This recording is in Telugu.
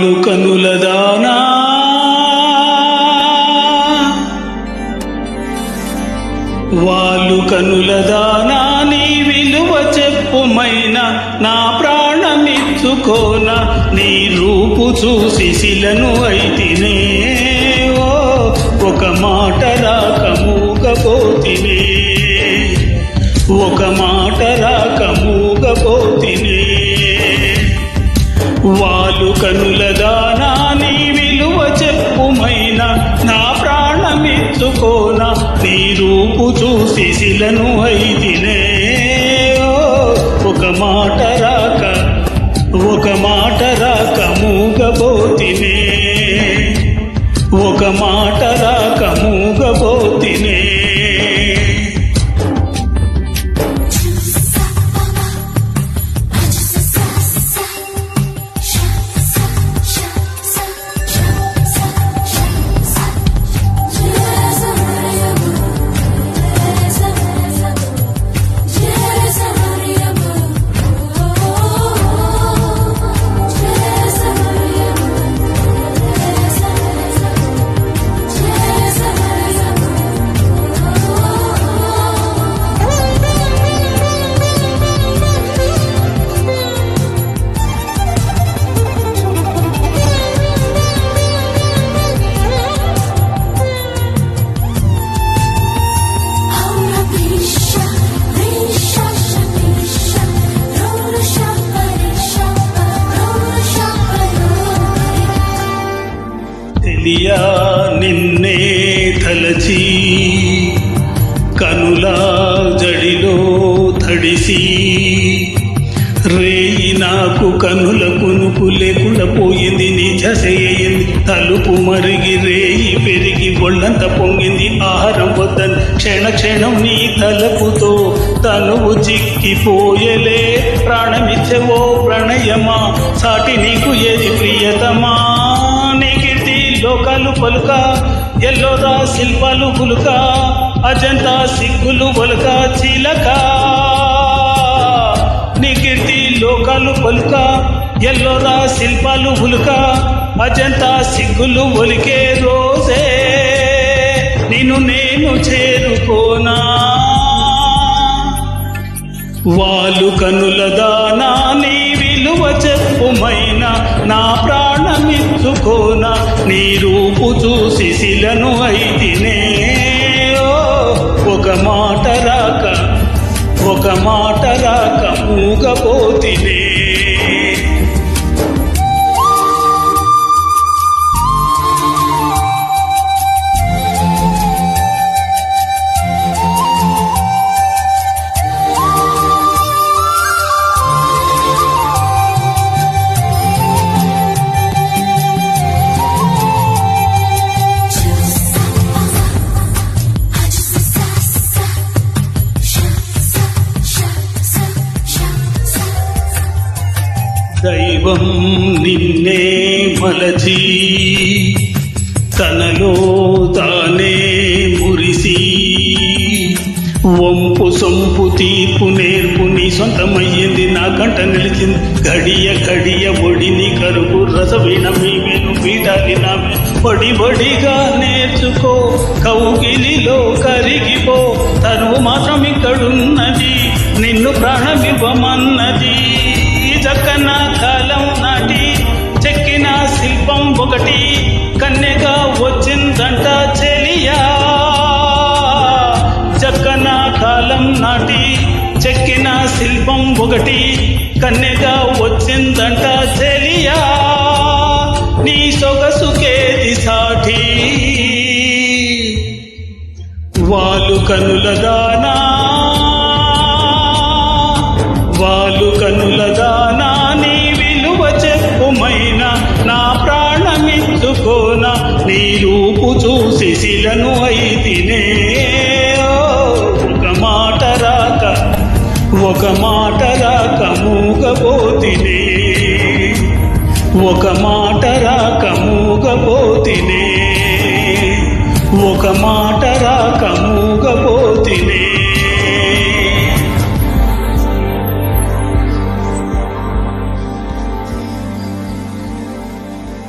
వాళ్ళు కనుల దానా వాళ్ళు కనుల దానా నీ విలువ చెప్పుమైనా నా ప్రాణమిచ్చుకోన నీ రూపు చూసి శిలను అయితినే ఒక మాట రాక మూగపోతినే ఒక మాట రాక మూగపోతినే వాళ్ళు కనుల దానా నీ విలువ చెప్పుమైనా నా ప్రాణమిచ్చుకోన నీ రూపు చూసి శిలను అయితినే ఒక మాట రాక మూగపోతినే ఒక మాట రాక మూగపోతినే నిన్నే తలచి కనులా జడిలో తడిసి రేయి నాకు కనుల కునుకు లేకుండా పోయింది నీ చసేయింది తలుపు మరిగి రేయి పెరిగి ఒళ్ళంత పొంగింది ఆహారం వద్దని క్షణ క్షణం నీ తలపుతో తనువు చిక్కిపోయలే ప్రాణమిచ్చవో ప్రణయమా సాటి నీకు ఏది ప్రియతమా లోకాలు పలుక ఎల్లోరా శిల్పాలు పులుక అజంతా సిగ్గులు ఒలక చీలక నీ కీర్తి లోకాలు పలుక ఎల్లోరా శిల్పాలు పులుక అజంతా సిగ్గులు ఒలికే రోజే నిన్ను నేను చేరుకోనా వాళ్ళు కనుల దానా నీ విలువ చెప్పుమైనా నా ప్రాణమిచ్చుకోన నీ రూపు చూసి శిలను అయితినే ఒక మాట రాక మూగపోతినే దైవం నిన్నే మలచి తనలో తానే మురిసి వంపు సొంపు తీర్పు నేర్పు నీ సొంతమయ్యింది నా కంట నిలిచింది గడియ ఒడిని కరుగు రసవీణ మీ వెను పీటాలి నా బడిగా నేర్చుకో కౌగిలిలో కరిగిపో తను మాత్రం ఇక్కడున్నది నిన్ను ప్రాణమివ్వమన్నది చక్కన కాలం నాటి చెక్కిన శిల్పం ఒకటి కన్నెగా వచ్చిందంట చెలియా చక్కన కాలం నాటి చెక్కిన శిల్పం ఒకటి కన్నెగా వచ్చిందంట చెలియా నీ సొగసుకేది సాటి వాళ్ళు కనుల దానా వాళ్ళు కనుల దానా నీ విలువ చెప్పుమైనా నా ప్రాణమిచ్చుకోన నీ రూపు చూసి శిలను అయితినే ఒక మాట రాక మూగపోతినే ఒక మాట రాక మూగపోతినే ఒక మాట రాక మూగపోతినే